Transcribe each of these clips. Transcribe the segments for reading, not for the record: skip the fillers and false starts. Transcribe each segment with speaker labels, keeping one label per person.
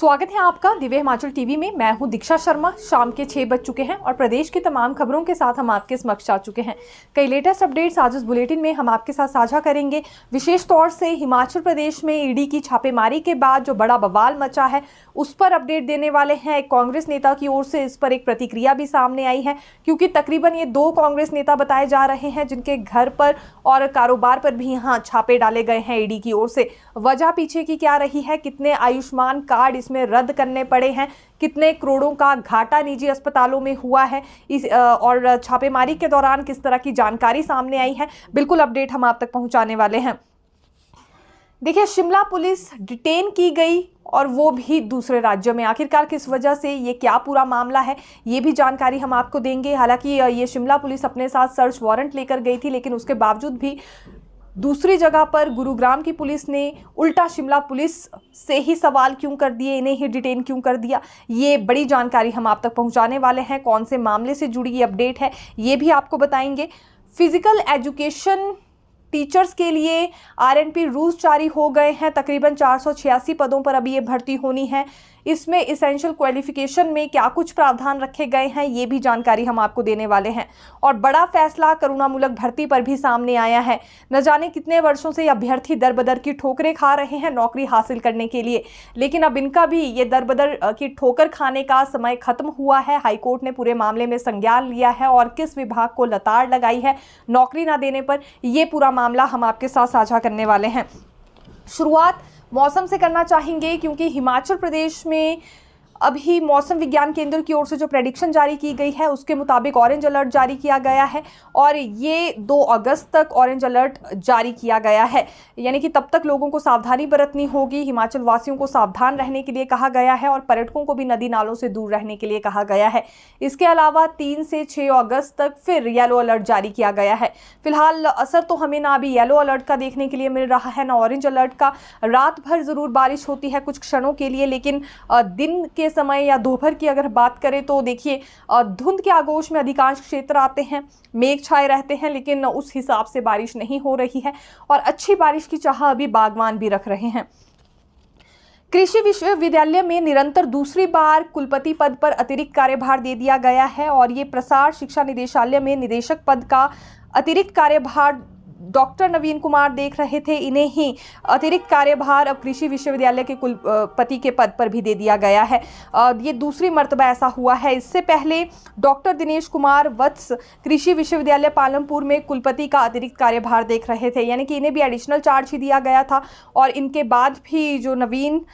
Speaker 1: स्वागत है आपका दिव्य हिमाचल टीवी में। मैं हूं दीक्षा शर्मा। शाम के 6 बज चुके हैं और प्रदेश की तमाम खबरों के साथ हम आपके समक्ष आ चुके हैं। कई लेटेस्ट अपडेट्स आज इस बुलेटिन में हम आपके साथ साझा करेंगे। विशेष तौर से हिमाचल प्रदेश में ईडी की छापेमारी के बाद जो बड़ा बवाल मचा है उस पर अपडेट देने वाले हैं। एक कांग्रेस नेता की ओर से इस पर एक प्रतिक्रिया भी सामने आई है, क्योंकि तकरीबन ये 2 कांग्रेस नेता बताए जा रहे हैं जिनके घर पर और कारोबार पर भी यहाँ छापे डाले गए हैं ईडी की ओर से। वजह पीछे की क्या रही है, कितने आयुष्मान कार्ड इसमें रद्द करने पड़े हैं, कितने करोड़ों का घाटा निजी अस्पतालों में हुआ है, और छापेमारी के दौरान किस तरह की जानकारी सामने आई है, बिल्कुल अपडेट हम आप तक पहुंचाने वाले हैं। देखिए, शिमला पुलिस डिटेन की गई और वो भी दूसरे राज्यों में। आखिरकार किस वजह से, ये क्या पूरा मामला है, ये भी जानकारी हम आपको देंगे। हालांकि ये शिमला पुलिस अपने साथ सर्च वारंट लेकर गई थी, लेकिन उसके बावजूद भी दूसरी जगह पर गुरुग्राम की पुलिस ने उल्टा शिमला पुलिस से ही सवाल क्यों कर दिए, इन्हें ही डिटेन क्यों कर दिया, ये बड़ी जानकारी हम आप तक पहुंचाने वाले हैं। कौन से मामले से जुड़ी ये अपडेट है, ये भी आपको बताएंगे। फिजिकल एजुकेशन टीचर्स के लिए आरएनपी रूल्स जारी हो गए हैं। तकरीबन 486 पदों पर अभी ये भर्ती होनी है। इसमें इसेंशियल क्वालिफिकेशन में क्या कुछ प्रावधान रखे गए हैं, ये भी जानकारी हम आपको देने वाले हैं। और बड़ा फैसला करुणामूलक भर्ती पर भी सामने आया है। न जाने कितने वर्षों से अभ्यर्थी दर बदर की ठोकरें खा रहे हैं नौकरी हासिल करने के लिए, लेकिन अब इनका भी ये दर बदर की ठोकर खाने का समय खत्म हुआ है। हाईकोर्ट ने पूरे मामले में संज्ञान लिया है और किस विभाग को लताड़ लगाई है नौकरी ना देने पर, ये पूरा मामला हम आपके साथ साझा करने वाले हैं। शुरुआत मौसम से करना चाहेंगे, क्योंकि हिमाचल प्रदेश में अभी मौसम विज्ञान केंद्र की ओर से जो प्रेडिक्शन जारी की गई है उसके मुताबिक ऑरेंज अलर्ट जारी किया गया है और ये 2 अगस्त तक ऑरेंज अलर्ट जारी किया गया है। यानी कि तब तक लोगों को सावधानी बरतनी होगी। हिमाचल वासियों को सावधान रहने के लिए कहा गया है और पर्यटकों को भी नदी नालों से दूर रहने के लिए कहा गया है। इसके अलावा 3 से 6 अगस्त तक फिर येलो अलर्ट जारी किया गया है। फिलहाल असर तो हमें ना अभी येलो अलर्ट का देखने के लिए मिल रहा है, ना ऑरेंज अलर्ट का। रात भर ज़रूर बारिश होती है कुछ क्षणों के लिए, लेकिन दिन के समय या दोपहर की अगर बात करें तो देखिए धुंध के आगोश में अधिकांश क्षेत्र आते हैं, मेघ छाए रहते हैं, लेकिन उस हिसाब से बारिश नहीं हो रही है और अच्छी बारिश की चाह अभी बागवान भी रख रहे हैं। कृषि विश्वविद्यालय में निरंतर दूसरी बार कुलपति पद पर अतिरिक्त कार्यभार दे दिया गया है और ये प्रसार शिक्षा निदेशालय में निदेशक पद का अतिरिक्त कार्यभार डॉक्टर नवीन कुमार देख रहे थे। इन्हें ही अतिरिक्त कार्यभार अब कृषि विश्वविद्यालय के कुलपति के पद पर भी दे दिया गया है। ये दूसरी मर्तबा ऐसा हुआ है। इससे पहले डॉक्टर दिनेश कुमार वत्स कृषि विश्वविद्यालय पालमपुर में कुलपति का अतिरिक्त कार्यभार देख रहे थे, यानी कि इन्हें भी एडिशनल चार्ज ही दिया गया था और इनके बाद भी जो नवीन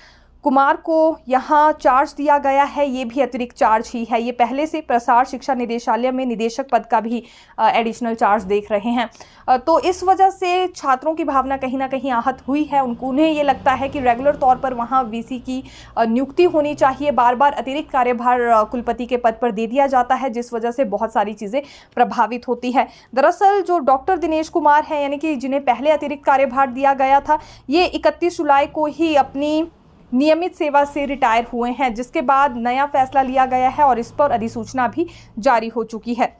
Speaker 1: कुमार को यहाँ चार्ज दिया गया है ये भी अतिरिक्त चार्ज ही है। ये पहले से प्रसार शिक्षा निदेशालय में निदेशक पद का भी एडिशनल चार्ज देख रहे हैं। तो इस वजह से छात्रों की भावना कहीं ना कहीं आहत हुई है। उन्हें ये लगता है कि रेगुलर तौर पर वहाँ वीसी की नियुक्ति होनी चाहिए। बार बार अतिरिक्त कार्यभार कुलपति के पद पर दे दिया जाता है, जिस वजह से बहुत सारी चीज़ें प्रभावित होती है। दरअसल जो डॉक्टर दिनेश कुमार है, यानी कि जिन्हें पहले अतिरिक्त कार्यभार दिया गया था, ये 31 जुलाई को ही अपनी नियमित सेवा से रिटायर हुए हैं, जिसके बाद नया फैसला लिया गया है और इस पर अधिसूचना भी जारी हो चुकी है।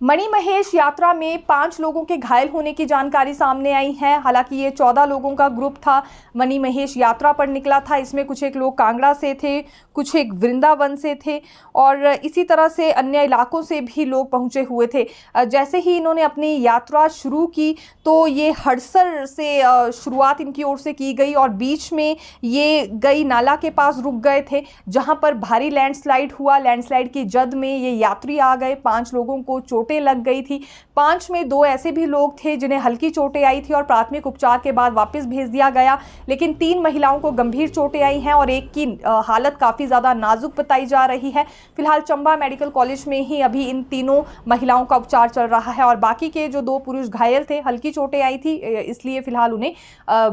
Speaker 1: मणिमहेश यात्रा में 5 लोगों के घायल होने की जानकारी सामने आई है। हालांकि ये 14 लोगों का ग्रुप था, मणिमहेश यात्रा पर निकला था। इसमें कुछ एक लोग कांगड़ा से थे, कुछ एक वृंदावन से थे और इसी तरह से अन्य इलाकों से भी लोग पहुंचे हुए थे। जैसे ही इन्होंने अपनी यात्रा शुरू की तो ये हड़सर से शुरुआत इनकी ओर से की गई और बीच में ये गई नाला के पास रुक गए थे, जहां पर भारी लैंडस्लाइड हुआ। लैंडस्लाइड की जद में ये यात्री आ गए। 5 लोगों को चोटें लग गई थी। 5 में 2 ऐसे भी लोग थे जिन्हें हल्की चोटें आई थी और प्राथमिक उपचार के बाद वापस भेज दिया गया, लेकिन 3 महिलाओं को गंभीर चोटें आई हैं और एक की हालत काफ़ी ज़्यादा नाजुक बताई जा रही है। फिलहाल चंबा मेडिकल कॉलेज में ही अभी इन तीनों महिलाओं का उपचार चल रहा है और बाकी के जो 2 पुरुष घायल थे, हल्की चोटें आई थी, इसलिए फिलहाल उन्हें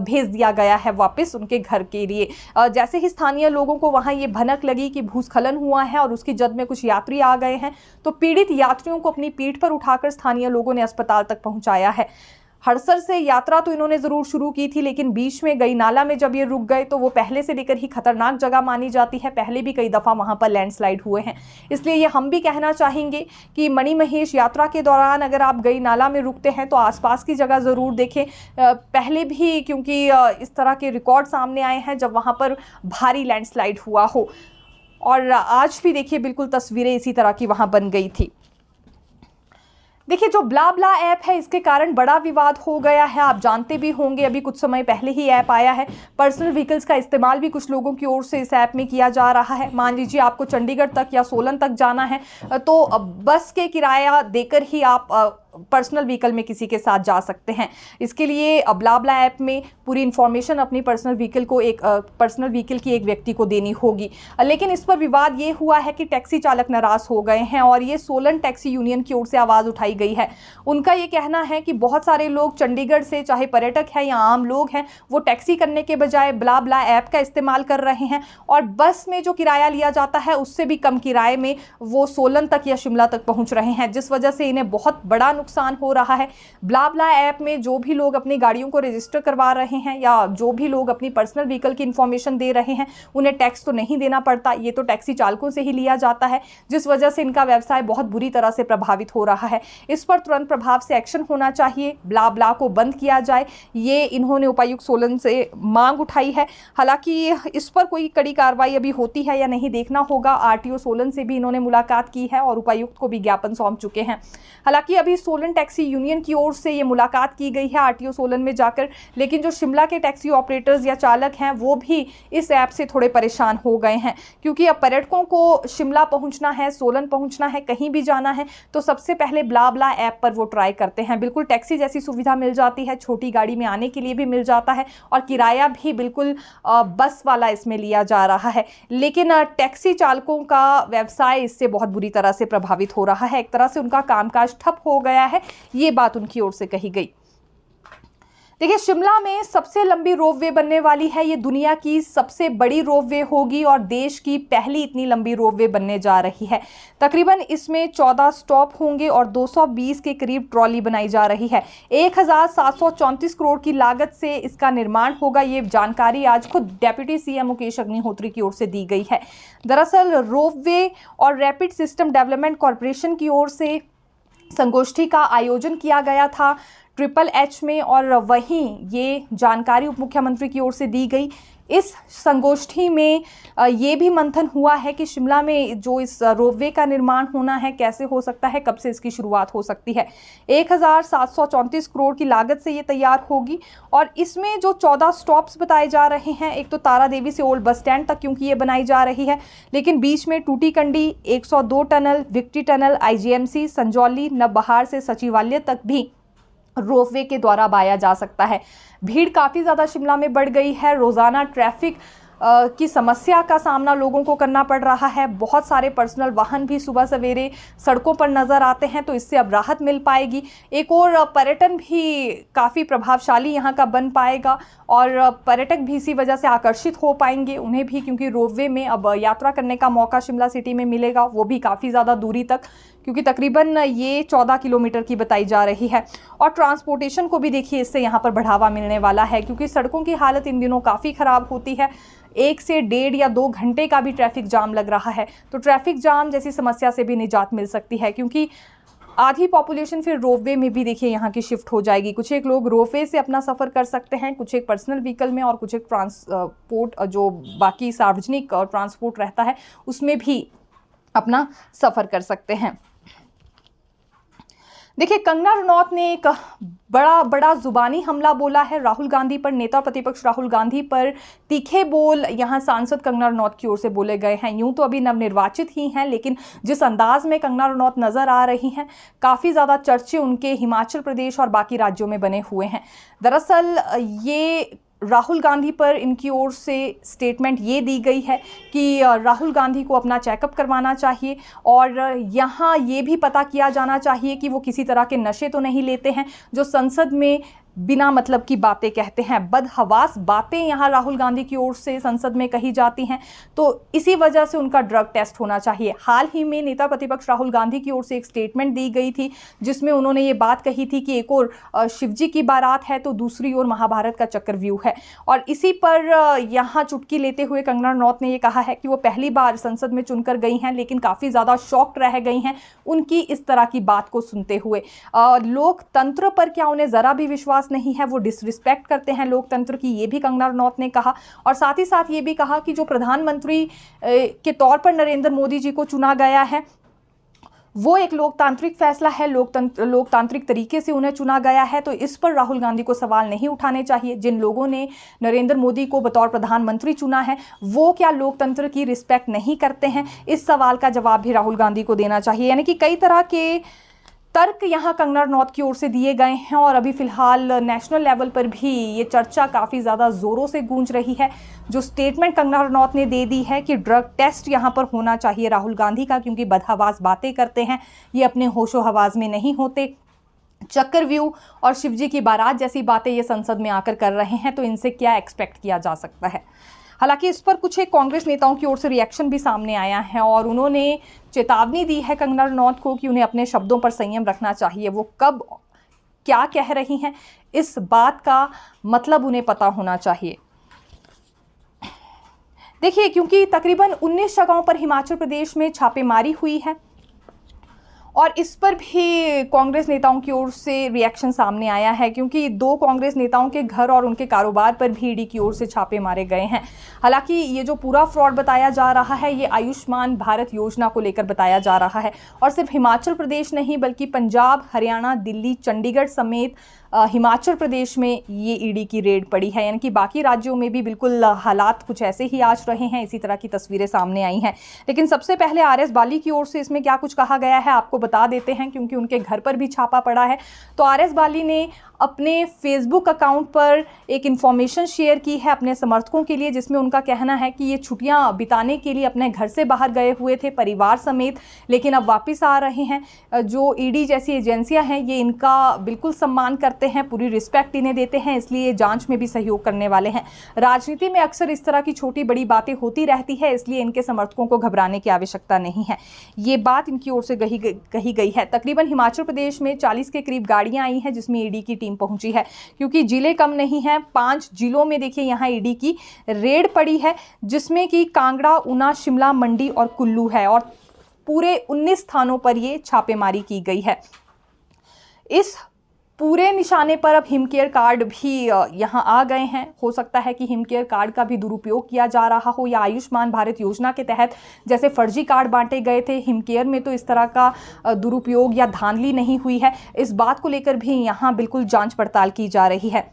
Speaker 1: भेज दिया गया है वापस उनके घर के लिए। जैसे ही स्थानीय लोगों को वहाँ ये भनक लगी कि भूस्खलन हुआ है और उसकी जद में कुछ यात्री आ गए हैं, तो पीड़ित यात्रियों को अपनी पीठ पर उठाकर स्थानीय लोगों ने अस्पताल तक पहुंचाया है। हड़सर से यात्रा तो इन्होंने ज़रूर शुरू की थी, लेकिन बीच में गई नाला में जब ये रुक गए तो वो पहले से लेकर ही खतरनाक जगह मानी जाती है। पहले भी कई दफ़ा वहाँ पर लैंडस्लाइड हुए हैं। इसलिए ये हम भी कहना चाहेंगे कि मणिमहेश यात्रा के दौरान अगर आप गई नाला में रुकते हैं तो आसपास की जगह ज़रूर देखें। पहले भी क्योंकि इस तरह के रिकॉर्ड सामने आए हैं जब वहाँ पर भारी लैंडस्लाइड हुआ हो, और आज भी देखिए बिल्कुल तस्वीरें इसी तरह की वहाँ बन गई थी। देखिए, जो ब्ला ऐप है इसके कारण बड़ा विवाद हो गया है। आप जानते भी होंगे, अभी कुछ समय पहले ही ऐप आया है। पर्सनल व्हीकल्स का इस्तेमाल भी कुछ लोगों की ओर से इस ऐप में किया जा रहा है। मान लीजिए आपको चंडीगढ़ तक या सोलन तक जाना है तो बस के किराया देकर ही आप पर्सनल व्हीकल में किसी के साथ जा सकते हैं। इसके लिए ब्ला ऐप में पूरी इन्फॉर्मेशन अपनी पर्सनल व्हीकल को पर्सनल व्हीकल की एक व्यक्ति को देनी होगी। लेकिन इस पर विवाद ये हुआ है कि टैक्सी चालक नाराज हो गए हैं और ये सोलन टैक्सी यूनियन की ओर से आवाज़ उठाई गई है। उनका ये कहना है कि बहुत सारे लोग चंडीगढ़ से, चाहे पर्यटक हैं या आम लोग हैं, वो टैक्सी करने के बजाय ब्ला ऐप का इस्तेमाल कर रहे हैं और बस में जो किराया लिया जाता है उससे भी कम किराए में वो सोलन तक या शिमला तक पहुँच रहे हैं, जिस वजह से इन्हें बहुत बड़ा नुकसान हो रहा है। ब्ला ऐप में जो भी लोग अपनी गाड़ियों को रजिस्टर करवा रहे हैं या जो भी लोग अपनी पर्सनल व्हीकल की इंफॉर्मेशन दे रहे हैं, उन्हें टैक्स तो नहीं देना पड़ता। ये तो टैक्सी चालकों से ही लिया जाता है, जिस वजह से इनका व्यवसाय बहुत बुरी तरह से प्रभावित हो रहा है। इस पर तुरंत प्रभाव से एक्शन होना चाहिए, ब्ला को बंद किया जाए, ये इन्होंने उपायुक्त सोलन से मांग उठाई है। हालांकि इस पर कोई कड़ी कार्रवाई अभी होती है या नहीं देखना होगा। आरटीओ सोलन से भी इन्होंने मुलाकात की है और उपायुक्त को भी ज्ञापन सौंप चुके हैं। हालांकि अभी सोलन टैक्सी यूनियन की ओर से ये मुलाकात की गई है आरटीओ सोलन में जाकर, लेकिन जो शिमला के टैक्सी ऑपरेटर्स या चालक हैं वो भी इस ऐप से थोड़े परेशान हो गए हैं, क्योंकि अब पर्यटकों को शिमला पहुंचना है, सोलन पहुंचना है, कहीं भी जाना है तो सबसे पहले ब्ला ऐप पर वो ट्राई करते हैं। बिल्कुल टैक्सी जैसी सुविधा मिल जाती है, छोटी गाड़ी में आने के लिए भी मिल जाता है और किराया भी बिल्कुल बस वाला इसमें लिया जा रहा है। लेकिन टैक्सी चालकों का व्यवसाय इससे बहुत बुरी तरह से प्रभावित हो रहा है। एक तरह से उनका कामकाज ठप हो गया है, ये बात उनकी ओर से कही गई। देखिए, शिमला में सबसे लंबी रोपवे बनने वाली है। ये दुनिया की सबसे बड़ी रोपवे होगी और देश की पहली इतनी लंबी रोपवे बनने जा रही है। तकरीबन इसमें 14 स्टॉप होंगे और 220 के करीब ट्रॉली बनाई जा रही है। 1734 करोड़ की लागत से इसका निर्माण होगा। ये जानकारी आज खुद डेप्यूटी सीएम मुकेश अग्निहोत्री की ओर से दी गई है। दरअसल रोपवे और रैपिड सिस्टम डेवलपमेंट कॉरपोरेशन की ओर से संगोष्ठी का आयोजन किया गया था HHH में, और वहीं ये जानकारी उप मुख्यमंत्री की ओर से दी गई। इस संगोष्ठी में ये भी मंथन हुआ है कि शिमला में जो इस रोपवे का निर्माण होना है कैसे हो सकता है, कब से इसकी शुरुआत हो सकती है। 1734 करोड़ की लागत से ये तैयार होगी और इसमें जो 14 स्टॉप्स बताए जा रहे हैं, एक तो तारा देवी से ओल्ड बस स्टैंड तक क्योंकि ये बनाई जा रही है, लेकिन बीच में टूटी कंडी, 102 tunnel, victory tunnel, IGMC, Sanjauli, Navbahar से सचिवालय तक भी रोपवे के द्वारा बाया जा सकता है। भीड़ काफ़ी ज़्यादा शिमला में बढ़ गई है। रोज़ाना ट्रैफिक की समस्या का सामना लोगों को करना पड़ रहा है। बहुत सारे पर्सनल वाहन भी सुबह सवेरे सड़कों पर नज़र आते हैं, तो इससे अब राहत मिल पाएगी। एक और पर्यटन भी काफ़ी प्रभावशाली यहाँ का बन पाएगा और पर्यटक भी इसी वजह से आकर्षित हो पाएंगे, उन्हें भी, क्योंकि रोपवे में अब यात्रा करने का मौका शिमला सिटी में मिलेगा, वो भी काफ़ी ज़्यादा दूरी तक, क्योंकि तकरीबन ये 14 किलोमीटर की बताई जा रही है। और ट्रांसपोर्टेशन को भी देखिए इससे यहाँ पर बढ़ावा मिलने वाला है, क्योंकि सड़कों की हालत इन दिनों काफ़ी ख़राब होती है। 1 से 1.5 या 2 घंटे का भी ट्रैफिक जाम लग रहा है, तो ट्रैफिक जाम जैसी समस्या से भी निजात मिल सकती है, क्योंकि आधी पॉपुलेशन फिर रोपवे में भी देखिए यहाँ की शिफ्ट हो जाएगी। कुछ एक लोग रोपवे से अपना सफ़र कर सकते हैं, कुछ एक पर्सनल व्हीकल में और कुछ एक ट्रांसपोर्ट जो बाकी सार्वजनिक ट्रांसपोर्ट रहता है उसमें भी अपना सफ़र कर सकते हैं। देखिए, कंगना रनौत ने एक बड़ा जुबानी हमला बोला है राहुल गांधी पर। नेता प्रतिपक्ष राहुल गांधी पर तीखे बोल यहाँ सांसद कंगना रनौत की ओर से बोले गए हैं। यूं तो अभी नवनिर्वाचित ही हैं, लेकिन जिस अंदाज में कंगना रनौत नज़र आ रही हैं, काफ़ी ज़्यादा चर्चे उनके हिमाचल प्रदेश और बाकी राज्यों में बने हुए हैं। दरअसल ये राहुल गांधी पर इनकी ओर से स्टेटमेंट ये दी गई है कि राहुल गांधी को अपना चेकअप करवाना चाहिए और यहाँ ये भी पता किया जाना चाहिए कि वो किसी तरह के नशे तो नहीं लेते हैं। जो संसद में बिना मतलब की बातें कहते हैं, बदहवास बातें यहाँ राहुल गांधी की ओर से संसद में कही जाती हैं, तो इसी वजह से उनका ड्रग टेस्ट होना चाहिए। हाल ही में नेता प्रतिपक्ष राहुल गांधी की ओर से एक स्टेटमेंट दी गई थी जिसमें उन्होंने ये बात कही थी कि एक और शिवजी की बारात है तो दूसरी ओर महाभारत का चक्रव्यूह है। और इसी पर यहाँ चुटकी लेते हुए कंगना रनौत ने ये कहा है कि वो पहली बार संसद में चुनकर गई हैं, लेकिन काफ़ी ज़्यादा शॉक्ड रह गई हैं उनकी इस तरह की बात को सुनते हुए। लोकतंत्र पर क्या उन्हें ज़रा भी विश्वास नहीं है, वो डिसरिस्पेक्ट करते हैं लोकतंत्र की, ये भी कंगना रनौत ने कहा। और साथ ही साथ ये भी कहा कि जो प्रधानमंत्री के तौर पर नरेंद्र मोदी जी को चुना गया है वो एक लोकतांत्रिक फैसला है, लोकतांत्रिक तरीके से उन्हें चुना गया है, तो इस पर राहुल गांधी को सवाल नहीं उठाने चाहिए। जिन लोगों ने नरेंद्र मोदी को बतौर प्रधानमंत्री चुना है वो क्या लोकतंत्र की रिस्पेक्ट नहीं करते हैं, इस सवाल का जवाब भी राहुल गांधी को देना चाहिए। यानी कि कई तरह के तर्क यहाँ कंगना रनौत की ओर से दिए गए हैं और अभी फिलहाल नेशनल लेवल पर भी ये चर्चा काफ़ी ज़्यादा ज़ोरों से गूंज रही है। जो स्टेटमेंट कंगना रनौत ने दे दी है कि ड्रग टेस्ट यहाँ पर होना चाहिए राहुल गांधी का, क्योंकि बदहवास बातें करते हैं, ये अपने होशो हवास में नहीं होते। चक्रव्यूह और शिवजी की बारात जैसी बातें ये संसद में आकर कर रहे हैं, तो इनसे क्या एक्सपेक्ट किया जा सकता है। हालांकि इस पर कुछ एक कांग्रेस नेताओं की ओर से रिएक्शन भी सामने आया है और उन्होंने चेतावनी दी है कंगना रनौत को कि उन्हें अपने शब्दों पर संयम रखना चाहिए। वो कब क्या कह रही हैं इस बात का मतलब उन्हें पता होना चाहिए। देखिए, क्योंकि तकरीबन 19 जगहों पर हिमाचल प्रदेश में छापेमारी हुई है और इस पर भी कांग्रेस नेताओं की ओर से रिएक्शन सामने आया है, क्योंकि 2 कांग्रेस नेताओं के घर और उनके कारोबार पर भी ईडी की ओर से छापे मारे गए हैं। हालांकि ये जो पूरा फ्रॉड बताया जा रहा है ये आयुष्मान भारत योजना को लेकर बताया जा रहा है और सिर्फ हिमाचल प्रदेश नहीं बल्कि पंजाब, हरियाणा, दिल्ली, चंडीगढ़ समेत हिमाचल प्रदेश में ये ईडी की रेड पड़ी है। यानी कि बाकी राज्यों में भी बिल्कुल हालात कुछ ऐसे ही आज रहे हैं, इसी तरह की तस्वीरें सामने आई हैं। लेकिन सबसे पहले आरएस बाली की ओर से इसमें क्या कुछ कहा गया है आपको बता देते हैं, क्योंकि उनके घर पर भी छापा पड़ा है। तो आरएस बाली ने अपने फेसबुक अकाउंट पर एक इन्फॉर्मेशन शेयर की है अपने समर्थकों के लिए, जिसमें उनका कहना है कि ये छुट्टियां बिताने के लिए अपने घर से बाहर गए हुए थे परिवार समेत, लेकिन अब वापस आ रहे हैं। जो ईडी जैसी एजेंसियां हैं ये इनका बिल्कुल सम्मान करते हैं, पूरी रिस्पेक्ट इन्हें देते हैं, इसलिए जांच में भी सहयोग करने वाले हैं। राजनीति में अक्सर इस तरह की छोटी बड़ी बातें होती रहती है, इसलिए इनके समर्थकों को घबराने की आवश्यकता नहीं है। ये बात इनकी ओर से कही गई है। तकरीबन हिमाचल प्रदेश में 40 के करीब गाड़ियां आई हैं जिसमें ईडी की टीम पहुंची है, क्योंकि जिले कम नहीं हैं। 5 जिलों में देखिए यहाँ ईडी की रेड पड़ी है, जिसमें कि कांगड़ा, ऊना, शिमला, मंडी और कुल्लू है और पूरे 19 स्थानों पर ये छापेमारी की गई है। इस पूरे निशाने पर अब हिमकेयर कार्ड भी यहाँ आ गए हैं। हो सकता है कि हिमकेयर कार्ड का भी दुरुपयोग किया जा रहा हो, या आयुष्मान भारत योजना के तहत जैसे फर्जी कार्ड बांटे गए थे, हिमकेयर में तो इस तरह का दुरुपयोग या धांधली नहीं हुई है। इस बात को लेकर भी यहाँ बिल्कुल जांच पड़ताल की जा रही है।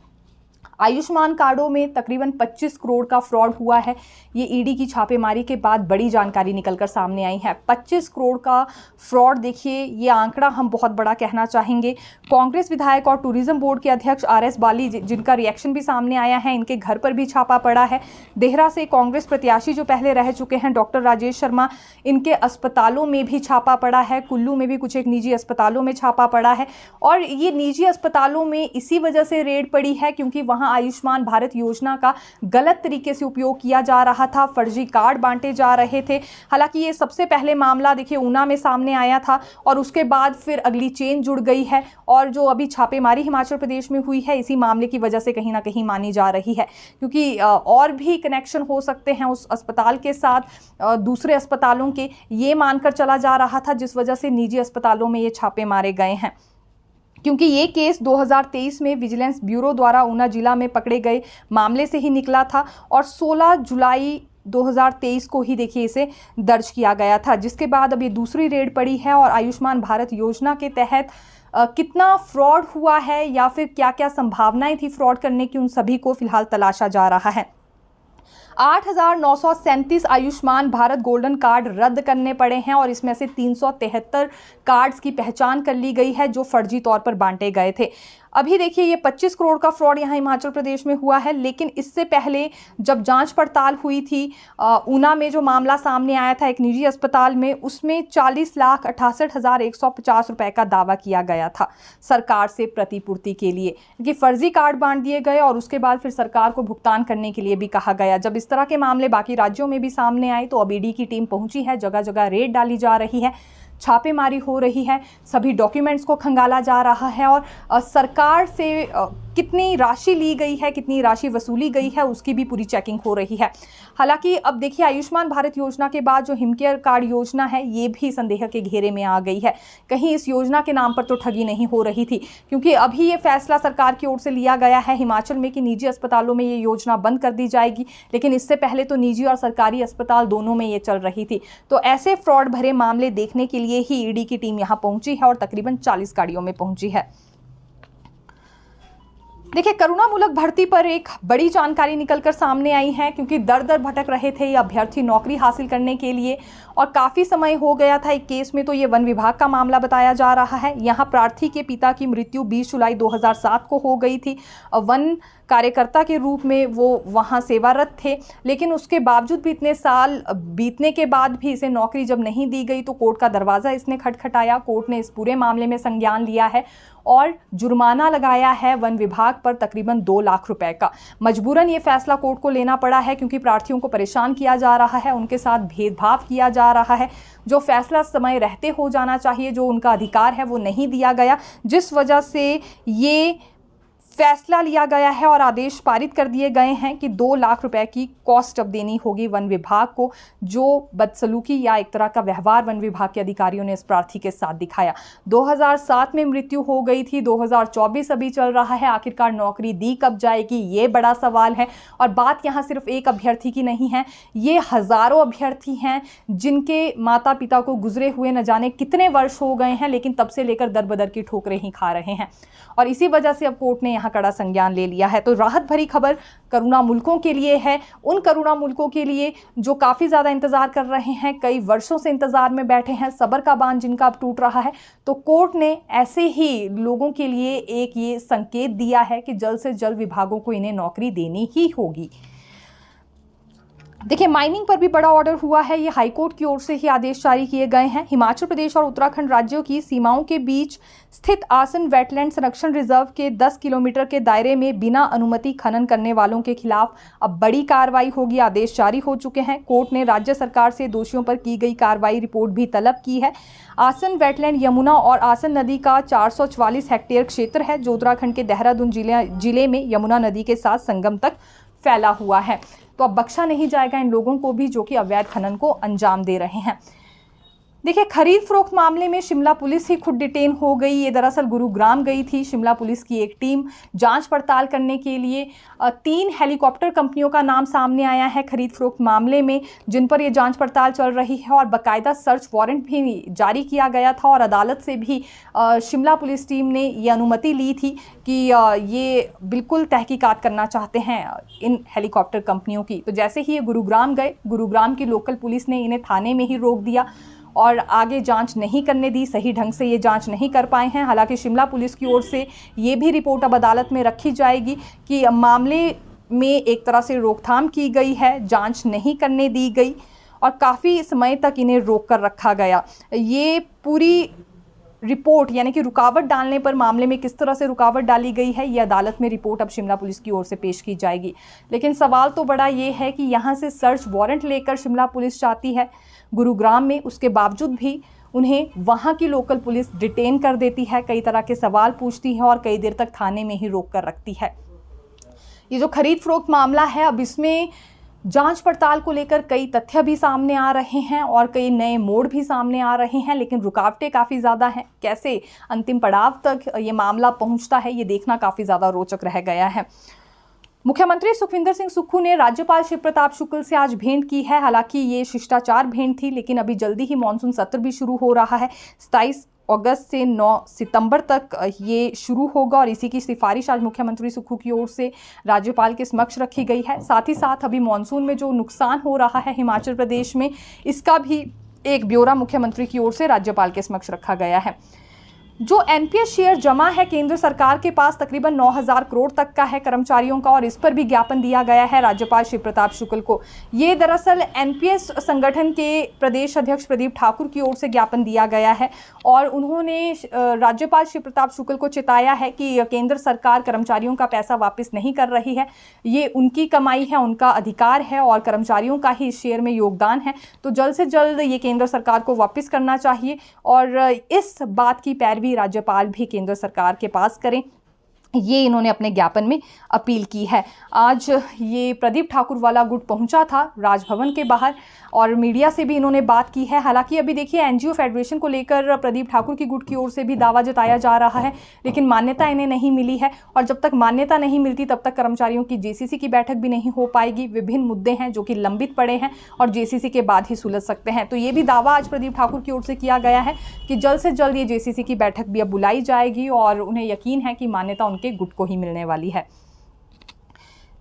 Speaker 1: आयुष्मान कार्डों में तकरीबन 25 करोड़ का फ्रॉड हुआ है। ये ईडी की छापेमारी के बाद बड़ी जानकारी निकलकर सामने आई है। 25 करोड़ का फ्रॉड, देखिए ये आंकड़ा हम बहुत बड़ा कहना चाहेंगे। कांग्रेस विधायक और टूरिज्म बोर्ड के अध्यक्ष आरएस बाली, जिनका रिएक्शन भी सामने आया है, इनके घर पर भी छापा पड़ा है। देहरा से कांग्रेस प्रत्याशी जो पहले रह चुके हैं डॉक्टर राजेश शर्मा, इनके अस्पतालों में भी छापा पड़ा है। कुल्लू में भी कुछ एक निजी अस्पतालों में छापा पड़ा है और ये निजी अस्पतालों में इसी वजह से रेड पड़ी है क्योंकि वहाँ आयुष्मान भारत योजना का गलत तरीके से उपयोग किया जा रहा था, फर्जी कार्ड बांटे जा रहे थे। हालांकि ये सबसे पहले मामला देखिए ऊना में सामने आया था और उसके बाद फिर अगली चेन जुड़ गई है और जो अभी छापेमारी हिमाचल प्रदेश में हुई है इसी मामले की वजह से कहीं ना कहीं मानी जा रही है, क्योंकि और भी कनेक्शन हो सकते हैं उस अस्पताल के साथ दूसरे अस्पतालों के, ये मानकर चला जा रहा था, जिस वजह से निजी अस्पतालों में ये छापे मारे गए हैं। क्योंकि ये केस 2023 में विजिलेंस ब्यूरो द्वारा ऊना जिला में पकड़े गए मामले से ही निकला था और 16 जुलाई 2023 को ही देखिए इसे दर्ज किया गया था, जिसके बाद अब ये दूसरी रेड पड़ी है और आयुष्मान भारत योजना के तहत कितना फ्रॉड हुआ है या फिर क्या क्या संभावनाएं थी फ्रॉड करने की, उन सभी को फिलहाल तलाशा जा रहा है। 8,937 आयुष्मान भारत गोल्डन कार्ड रद्द करने पड़े हैं और इसमें से 373 कार्ड्स की पहचान कर ली गई है जो फर्जी तौर पर बांटे गए थे। अभी देखिए ये 25 करोड़ का फ्रॉड यहाँ हिमाचल प्रदेश में हुआ है, लेकिन इससे पहले जब जांच पड़ताल हुई थी ऊना में जो मामला सामने आया था एक निजी अस्पताल में, उसमें 40,68,150 रुपए का दावा किया गया था सरकार से प्रतिपूर्ति के लिए, कि फर्जी कार्ड बांट दिए गए और उसके बाद फिर सरकार को भुगतान करने के लिए भी कहा गया। जब इस तरह के मामले बाकी राज्यों में भी सामने आए तो अब ईडी की टीम पहुंची है, जगह जगह रेड डाली जा रही है, छापेमारी हो रही है, सभी डॉक्यूमेंट्स को खंगाला जा रहा है और सरकार से कितनी राशि ली गई है, कितनी राशि वसूली गई है, उसकी भी पूरी चेकिंग हो रही है। हालांकि अब देखिए आयुष्मान भारत योजना के बाद जो हिमकेयर कार्ड योजना है ये भी संदेह के घेरे में आ गई है। कहीं इस योजना के नाम पर तो ठगी नहीं हो रही थी, क्योंकि अभी ये फैसला सरकार की ओर से लिया गया है हिमाचल में कि निजी अस्पतालों में ये योजना बंद कर दी जाएगी, लेकिन इससे पहले तो निजी और सरकारी अस्पताल दोनों में ये चल रही थी। तो ऐसे फ्रॉड भरे मामले देखने के लिए ही ईडी की टीम यहाँ पहुंची है और तकरीबन 40 गाड़ियों में पहुंची है। देखिए करुणामूलक भर्ती पर एक बड़ी जानकारी निकलकर सामने आई है, क्योंकि दर दर भटक रहे थे ये अभ्यर्थी नौकरी हासिल करने के लिए और काफ़ी समय हो गया था। एक केस में तो ये वन विभाग का मामला बताया जा रहा है। यहाँ प्रार्थी के पिता की मृत्यु 20 जुलाई 2007 को हो गई थी। वन कार्यकर्ता के रूप में वो वहाँ सेवारत थे, लेकिन उसके बावजूद भी इतने साल बीतने के बाद भी इसे नौकरी जब नहीं दी गई तो कोर्ट का दरवाज़ा इसने खटखटाया। कोर्ट ने इस पूरे मामले में संज्ञान लिया है और जुर्माना लगाया है वन विभाग पर तकरीबन 2 लाख रुपए का। मजबूरन ये फैसला कोर्ट को लेना पड़ा है, क्योंकि प्रार्थियों को परेशान किया जा रहा है, उनके साथ भेदभाव किया जा रहा है। जो फैसला समय रहते हो जाना चाहिए, जो उनका अधिकार है वो नहीं दिया गया, जिस वजह से ये फैसला लिया गया है और आदेश पारित कर दिए गए हैं कि 2 लाख रुपए की कॉस्ट अब देनी होगी वन विभाग को, जो बदसलूकी या एक तरह का व्यवहार वन विभाग के अधिकारियों ने इस प्रार्थी के साथ दिखाया। 2007 में मृत्यु हो गई थी, 2024 अभी चल रहा है, आखिरकार नौकरी दी कब जाएगी ये बड़ा सवाल है। और बात यहाँ सिर्फ एक अभ्यर्थी की नहीं है, ये हज़ारों अभ्यर्थी हैं जिनके माता पिता को गुजरे हुए न जाने कितने वर्ष हो गए हैं, लेकिन तब से लेकर दर बदर की ठोकरें ही खा रहे हैं और इसी वजह से अब कोर्ट ने कड़ा संज्ञान ले लिया है। तो राहत भरी खबर करुणा मुल्कों के लिए है, उन करुणा मुल्कों के लिए जो काफ़ी ज़्यादा इंतज़ार कर रहे हैं, कई वर्षों से इंतज़ार में बैठे हैं, सब्र का बांध जिनका अब टूट रहा है। तो कोर्ट ने ऐसे ही लोगों के लिए एक ये संकेत दिया है कि जल्द से जल्द विभागों को इन्हें नौकरी देनी ही होगी। देखिए माइनिंग पर भी बड़ा ऑर्डर हुआ है, ये हाईकोर्ट की ओर से ही आदेश जारी किए गए हैं। हिमाचल प्रदेश और उत्तराखंड राज्यों की सीमाओं के बीच स्थित आसन वेटलैंड संरक्षण रिजर्व के 10 किलोमीटर के दायरे में बिना अनुमति खनन करने वालों के खिलाफ अब बड़ी कार्रवाई होगी। आदेश जारी हो चुके हैं। कोर्ट ने राज्य सरकार से दोषियों पर की गई कार्रवाई रिपोर्ट भी तलब की है। आसन वेटलैंड यमुना और आसन नदी का 444 हेक्टेयर क्षेत्र है, जो उत्तराखंड के देहरादून जिले में यमुना नदी के साथ संगम तक फैला हुआ है। तो अब बख्शा नहीं जाएगा इन लोगों को भी जो कि अवैध खनन को अंजाम दे रहे हैं। देखिए खरीद फरोख्त मामले में शिमला पुलिस ही खुद डिटेन हो गई। ये दरअसल गुरुग्राम गई थी शिमला पुलिस की एक टीम जांच पड़ताल करने के लिए। 3 हेलीकॉप्टर कंपनियों का नाम सामने आया है खरीद फरोख्त मामले में, जिन पर ये जांच पड़ताल चल रही है और बाकायदा सर्च वारंट भी जारी किया गया था और अदालत से भी शिमला पुलिस टीम ने ये अनुमति ली थी कि ये बिल्कुल तहकीकात करना चाहते हैं इन हेलीकॉप्टर कंपनियों की। तो जैसे ही ये गुरुग्राम गए, गुरुग्राम की लोकल पुलिस ने इन्हें थाने में ही रोक दिया और आगे जांच नहीं करने दी, सही ढंग से ये जांच नहीं कर पाए हैं। हालांकि शिमला पुलिस की ओर से ये भी रिपोर्ट अब अदालत में रखी जाएगी कि मामले में एक तरह से रोकथाम की गई है, जांच नहीं करने दी गई और काफ़ी समय तक इन्हें रोक कर रखा गया। ये पूरी रिपोर्ट यानी कि रुकावट डालने पर मामले में किस तरह से रुकावट डाली गई है, ये अदालत में रिपोर्ट अब शिमला पुलिस की ओर से पेश की जाएगी। लेकिन सवाल तो बड़ा ये है कि यहाँ से सर्च वारंट लेकर शिमला पुलिस चाहती है गुरुग्राम में, उसके बावजूद भी उन्हें वहाँ की लोकल पुलिस डिटेन कर देती है, कई तरह के सवाल पूछती है और कई देर तक थाने में ही रोक कर रखती है। ये जो खरीद फरोख्त मामला है, अब इसमें जांच पड़ताल को लेकर कई तथ्य भी सामने आ रहे हैं और कई नए मोड़ भी सामने आ रहे हैं, लेकिन रुकावटें काफ़ी ज़्यादा हैं। कैसे अंतिम पड़ाव तक ये मामला पहुंचता है, ये देखना काफ़ी ज़्यादा रोचक रह गया है। मुख्यमंत्री सुखविंदर सिंह सुक्खू ने राज्यपाल शिव प्रताप शुक्ल से आज भेंट की है। हालांकि ये शिष्टाचार भेंट थी, लेकिन अभी जल्दी ही मानसून सत्र भी शुरू हो रहा है। 27 अगस्त से 9 सितंबर तक ये शुरू होगा और इसी की सिफारिश आज मुख्यमंत्री सुक्खू की ओर से राज्यपाल के समक्ष रखी गई है। साथ ही साथ अभी मानसून में जो नुकसान हो रहा है हिमाचल प्रदेश में, इसका भी एक ब्यौरा मुख्यमंत्री की ओर से राज्यपाल के समक्ष रखा गया है। जो एनपीएस शेयर जमा है केंद्र सरकार के पास तकरीबन 9,000 करोड़ तक का है कर्मचारियों का, और इस पर भी ज्ञापन दिया गया है राज्यपाल शिव प्रताप शुक्ल को। ये दरअसल एनपीएस संगठन के प्रदेश अध्यक्ष प्रदीप ठाकुर की ओर से ज्ञापन दिया गया है, और उन्होंने राज्यपाल शिव प्रताप शुक्ल को चिताया है कि केंद्र सरकार कर्मचारियों का पैसा वापस नहीं कर रही है, ये उनकी कमाई है, उनका अधिकार है और कर्मचारियों का ही इस शेयर में योगदान है, तो जल्द से जल्द ये केंद्र सरकार को वापस करना चाहिए। और इस बात की पैरवी राज्यपाल भी केंद्र सरकार के पास करें, ये इन्होंने अपने ज्ञापन में अपील की है। आज ये प्रदीप ठाकुर वाला गुट पहुंचा था राजभवन के बाहर और मीडिया से भी इन्होंने बात की है। हालांकि अभी देखिए एनजीओ फेडरेशन को लेकर प्रदीप ठाकुर की गुट की ओर से भी दावा जताया जा रहा है, लेकिन मान्यता इन्हें नहीं मिली है, और जब तक मान्यता नहीं मिलती तब तक कर्मचारियों की जेसीसी की बैठक भी नहीं हो पाएगी। विभिन्न मुद्दे हैं जो कि लंबित पड़े हैं और जेसीसी के बाद ही सुलझ सकते हैं। तो ये भी दावा आज प्रदीप ठाकुर की ओर से किया गया है कि जल्द से जल्द ये जेसीसी की बैठक भी अब बुलाई जाएगी, और उन्हें यकीन है कि मान्यता उनके गुट को ही मिलने वाली है।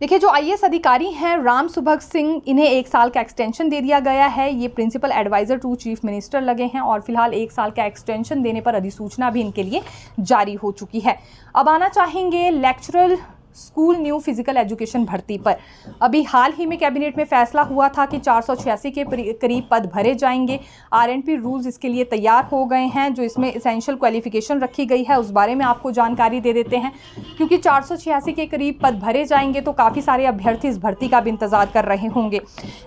Speaker 1: देखिए, जो आईएएस अधिकारी हैं राम सुभग सिंह, इन्हें 1 साल का एक्सटेंशन दे दिया गया है। ये principal adviser to chief minister लगे हैं और फिलहाल 1 साल का एक्सटेंशन देने पर अधिसूचना भी इनके लिए जारी हो चुकी है। अब आना चाहेंगे लेक्चरल स्कूल न्यू फिजिकल एजुकेशन भर्ती पर। अभी हाल ही में कैबिनेट में फैसला हुआ था कि 486 के करीब पद भरे जाएंगे। आरएनपी रूल्स इसके लिए तैयार हो गए हैं, जो इसमें एसेंशियल क्वालिफिकेशन रखी गई है उस बारे में आपको जानकारी दे देते हैं, क्योंकि 486 के करीब पद भरे जाएंगे तो काफ़ी सारे अभ्यर्थी इस भर्ती का भी इंतजार कर रहे होंगे।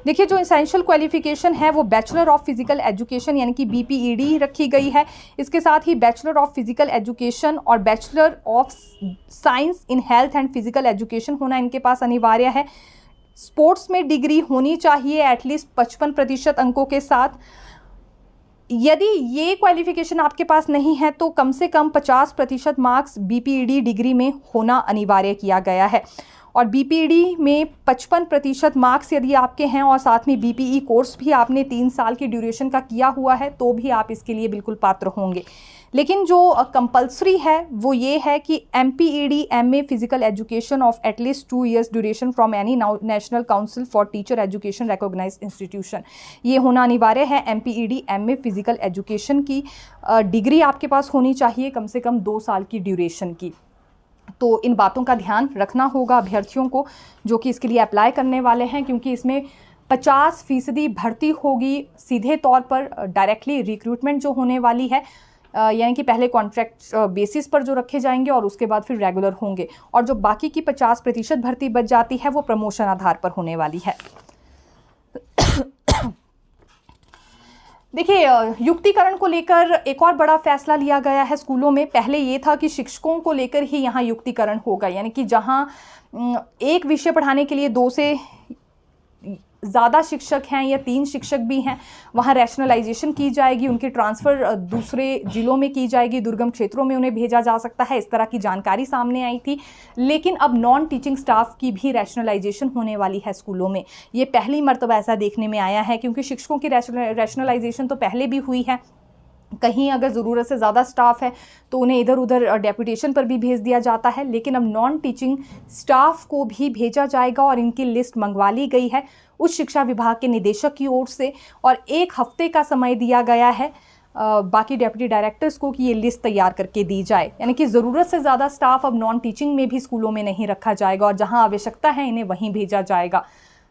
Speaker 1: देखिए, जो एसेंशियल क्वालिफिकेशन है वो बैचलर ऑफ फिजिकल एजुकेशन यानी कि BPED रखी गई है। इसके साथ ही बैचलर ऑफ फिजिकल एजुकेशन और bachelor of science in health and physical education होना इनके पास अनिवार्य है। स्पोर्ट्स में डिग्री होनी चाहिए एटलीस्ट 55% अंकों के साथ। यदि ये क्वालिफिकेशन आपके पास नहीं है तो कम से कम 50% मार्क्स BPED डिग्री में होना अनिवार्य किया गया है, और BPED में 55% मार्क्स यदि आपके हैं और साथ में BPE कोर्स भी आपने 3 साल की ड्यूरेशन का किया हुआ है तो भी आप इसके लिए बिल्कुल पात्र होंगे। लेकिन जो कंपल्सरी है वो ये है कि MPED MA physical education of at least 2 years duration from any national council for teacher education recognised institution, ये होना अनिवार्य है। MPED MA फिजिकल एजुकेशन की डिग्री आपके पास होनी चाहिए कम से कम 2 साल की ड्यूरेशन की। तो इन बातों का ध्यान रखना होगा अभ्यर्थियों को जो कि इसके लिए अप्लाई करने वाले हैं, क्योंकि इसमें 50% भर्ती होगी सीधे तौर पर, डायरेक्टली रिक्रूटमेंट जो होने वाली है, यानी कि पहले कॉन्ट्रैक्ट बेसिस पर जो रखे जाएंगे और उसके बाद फिर रेगुलर होंगे, और जो बाकी की 50% भर्ती बच जाती है वो प्रमोशन आधार पर होने वाली है। देखिए, युक्तिकरण को लेकर एक और बड़ा फैसला लिया गया है स्कूलों में। पहले ये था कि शिक्षकों को लेकर ही यहाँ युक्तिकरण होगा, यानी कि जहाँ एक विषय पढ़ाने के लिए 2 से ज़्यादा शिक्षक हैं या 3 शिक्षक भी हैं, वहाँ रैशनलाइजेशन की जाएगी, उनकी ट्रांसफ़र दूसरे ज़िलों में की जाएगी, दुर्गम क्षेत्रों में उन्हें भेजा जा सकता है, इस तरह की जानकारी सामने आई थी। लेकिन अब नॉन टीचिंग स्टाफ की भी रैशनलाइजेशन होने वाली है स्कूलों में। ये पहली मर्तबा ऐसा देखने में आया है, क्योंकि शिक्षकों की रैशनलाइजेशन तो पहले भी हुई है। कहीं अगर ज़रूरत से ज़्यादा स्टाफ है तो उन्हें इधर उधर डेपुटेशन पर भी भेज दिया जाता है, लेकिन अब नॉन टीचिंग स्टाफ को भी भेजा जाएगा और इनकी लिस्ट मंगवा ली गई है उच्च शिक्षा विभाग के निदेशक की ओर से, और 1 हफ्ते का समय दिया गया है बाकी डेप्यूटी डायरेक्टर्स को कि ये लिस्ट तैयार करके दी जाए। यानी कि ज़रूरत से ज़्यादा स्टाफ अब नॉन टीचिंग में भी स्कूलों में नहीं रखा जाएगा और जहाँ आवश्यकता है इन्हें वहीं भेजा जाएगा।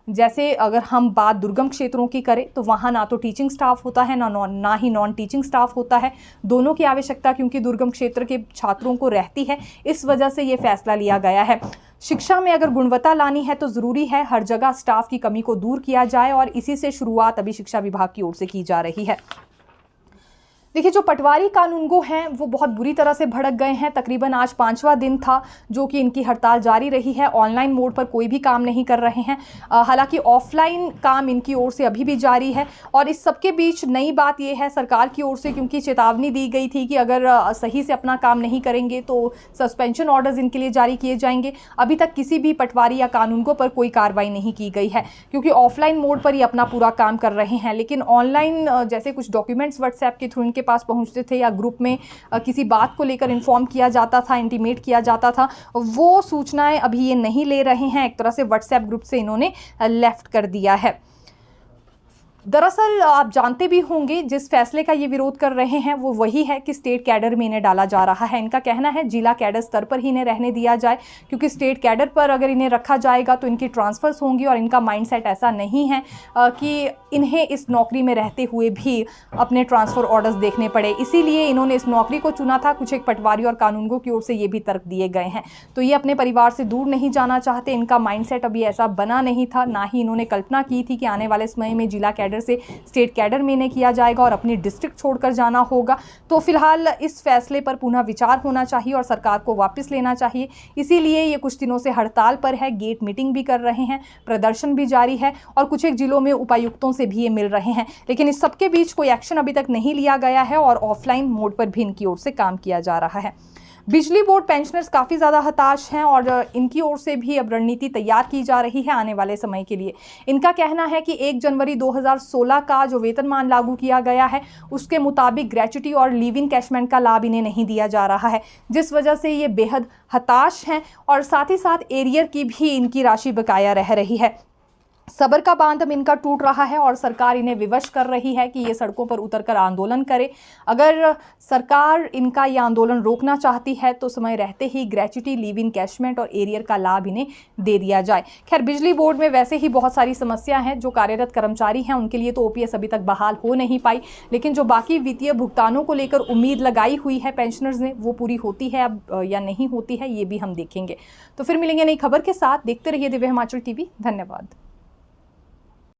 Speaker 1: जैसे अगर हम बात दुर्गम क्षेत्रों की करें तो वहाँ ना तो टीचिंग स्टाफ होता है ना ही नॉन टीचिंग स्टाफ होता है, दोनों की आवश्यकता क्योंकि दुर्गम क्षेत्र के छात्रों को रहती है, इस वजह से ये फैसला लिया गया है। शिक्षा में अगर गुणवत्ता लानी है तो ज़रूरी है हर जगह स्टाफ की कमी को दूर किया जाए, और इसी से शुरुआत अभी शिक्षा विभाग की ओर से की जा रही है। देखिए, जो पटवारी कानूनगो हैं वो बहुत बुरी तरह से भड़क गए हैं। तकरीबन आज 5वां दिन था जो कि इनकी हड़ताल जारी रही है। ऑनलाइन मोड पर कोई भी काम नहीं कर रहे हैं, हालांकि ऑफलाइन काम इनकी ओर से अभी भी जारी है। और इस सबके बीच नई बात यह है सरकार की ओर से, क्योंकि चेतावनी दी गई थी कि अगर सही से अपना काम नहीं करेंगे तो सस्पेंशन ऑर्डर्स इनके लिए जारी किए जाएंगे। अभी तक किसी भी पटवारी या कानूनगो पर कोई कार्रवाई नहीं की गई है, क्योंकि ऑफलाइन मोड पर ही अपना पूरा काम कर रहे हैं। लेकिन ऑनलाइन जैसे कुछ डॉक्यूमेंट्स व्हाट्सएप के थ्रू इनके पास पहुंचते थे या ग्रुप में किसी बात को लेकर इन्फॉर्म किया जाता था, इंटीमेट किया जाता था, वो सूचनाएं अभी ये नहीं ले रहे हैं। एक तरह से व्हाट्सएप ग्रुप से इन्होंने लेफ्ट कर दिया है। दरअसल आप जानते भी होंगे जिस फैसले का ये विरोध कर रहे हैं वो वही है कि स्टेट कैडर में इन्हें डाला जा रहा है। इनका कहना है जिला कैडर स्तर पर ही इन्हें रहने दिया जाए, क्योंकि स्टेट कैडर पर अगर इन्हें रखा जाएगा तो इनकी ट्रांसफर्स होंगी और इनका माइंडसेट ऐसा नहीं है कि इन्हें इस नौकरी में रहते हुए भी अपने ट्रांसफ़र ऑर्डर्स देखने पड़े। इसीलिए इन्होंने इस नौकरी को चुना था। कुछ एक पटवारी और कानूनगों की ओर से ये भी तर्क दिए गए हैं। तो ये अपने परिवार से दूर नहीं जाना चाहते। इनका माइंडसेट अभी ऐसा बना नहीं था, ना ही इन्होंने कल्पना की थी कि आने वाले समय में जिला कैडर से स्टेट कैडर में इन्हें किया जाएगा और अपनी डिस्ट्रिक्ट छोड़कर जाना होगा। तो फिलहाल इस फैसले पर पुनः विचार होना चाहिए और सरकार को वापस लेना चाहिए। इसीलिए ये कुछ दिनों से हड़ताल पर है, गेट मीटिंग भी कर रहे हैं, प्रदर्शन भी जारी है और कुछ एक जिलों में उपायुक्तों से भी ये मिल रहे हैं। लेकिन इस सबके बीच कोई एक्शन अभी तक नहीं लिया गया है और ऑफलाइन मोड पर भी इनकी ओर से काम किया जा रहा है। बिजली बोर्ड पेंशनर्स काफ़ी ज़्यादा हताश हैं और इनकी ओर से भी अब रणनीति तैयार की जा रही है आने वाले समय के लिए। इनका कहना है कि 1 जनवरी 2016 का जो वेतनमान लागू किया गया है उसके मुताबिक ग्रेच्युटी और लीव इन कैशमेंट का लाभ इन्हें नहीं दिया जा रहा है, जिस वजह से ये बेहद हताश हैं और साथ ही साथ एरियर की भी इनकी राशि बकाया रह रही है। सबर का बांध अब इनका टूट रहा है और सरकार इन्हें विवश कर रही है कि ये सड़कों पर उतरकर आंदोलन करे। अगर सरकार इनका ये आंदोलन रोकना चाहती है तो समय रहते ही ग्रेच्युटी, लीव इन कैशमेंट और एरियर का लाभ इन्हें दे दिया जाए। खैर, बिजली बोर्ड में वैसे ही बहुत सारी समस्या हैं। जो कार्यरत कर्मचारी हैं उनके लिए तो ओपीएस अभी तक बहाल हो नहीं पाई, लेकिन जो बाकी वित्तीय भुगतानों को लेकर उम्मीद लगाई हुई है पेंशनर्स ने, वो पूरी होती है अब या नहीं होती है, ये भी हम देखेंगे। तो फिर मिलेंगे नई खबर के साथ। देखते रहिए दिव्य हिमाचल टीवी। धन्यवाद।